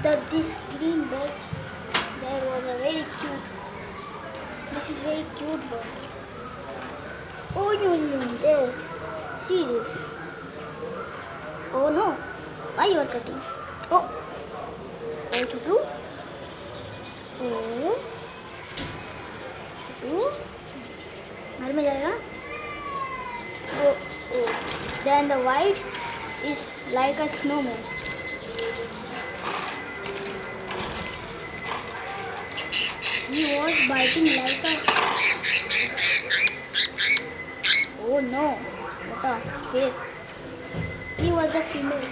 This green bird, there was a very cute. This is very cute bird. Oh no, there. See this. Oh no, why you are cutting? Oh, two. Oh, two. घर में जाएगा. Oh, oh. Then the white is like a snowman. He was biting like a. Oh no, what a face. He was a female.